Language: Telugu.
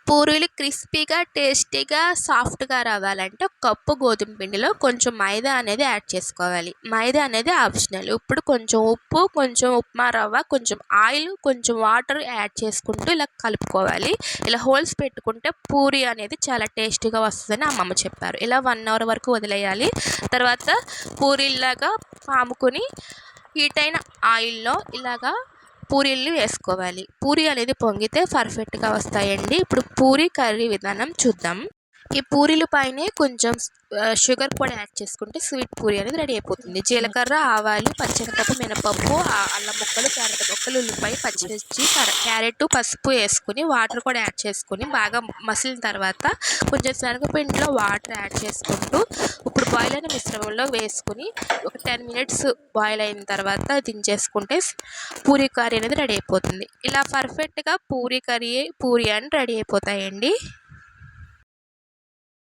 పూరీలు క్రిస్పీగా, టేస్టీగా, సాఫ్ట్‌గా రావాలంటే ఒక కప్పు గోధుమ పిండిలో కొంచెం మైదా అనేది యాడ్ చేసుకోవాలి. మైదా అనేది ఆప్షనల్. ఇప్పుడు కొంచెం ఉప్పు, కొంచెం ఉప్మా రవ్వ, కొంచెం ఆయిల్, కొంచెం వాటర్ యాడ్ చేసుకుంటూ ఇలా కలుపుకోవాలి. ఇలా హోల్స్ పెట్టుకుంటే పూరి అనేది చాలా టేస్టీగా వస్తదని అమ్మమ్మ చెప్పారు. ఇలా 1 అవర్ వరకు వదిలేయాలి. తర్వాత పూరీల్లాగా పాముకొని హీట్ అయిన ఆయిల్‌లో ఇలాగా పూరీలు వేసుకోవాలి. పూరి అనేది పొంగితే పర్ఫెక్ట్‌గా వస్తాయండి. ఇప్పుడు పూరి కర్రీ విధానం చూద్దాం. ఈ పూరీల పైనే కొంచెం షుగర్ పొడి యాడ్ చేసుకుంటే స్వీట్ పూరి అనేది రెడీ అయిపోతుంది. జీలకర్ర, ఆవాలు, పచ్చెనపప్పు, మినపప్పు, అల్లం ముక్కలు, క్యారెట్ ముక్కలు, ఉల్లిపాయ, పచ్చిమిర్చి, క్యారెట్, పసుపు వేసుకుని వాటర్ కూడా యాడ్ చేసుకొని బాగా మసిలిన తర్వాత కొంచెం శనగపిండిలో వాటర్ యాడ్ చేసుకుంటూ ఇప్పుడు బాయిల్ అయిన మిశ్రమంలో వేసుకుని ఒక 10 మినిట్స్ బాయిల్ అయిన తర్వాత దించేసుకుంటే పూరీ కర్రీ అనేది రెడీ అయిపోతుంది. ఇలా పర్ఫెక్ట్‌గా పూరీ కర్రీ, పూరి అని రెడీ అయిపోతాయండి.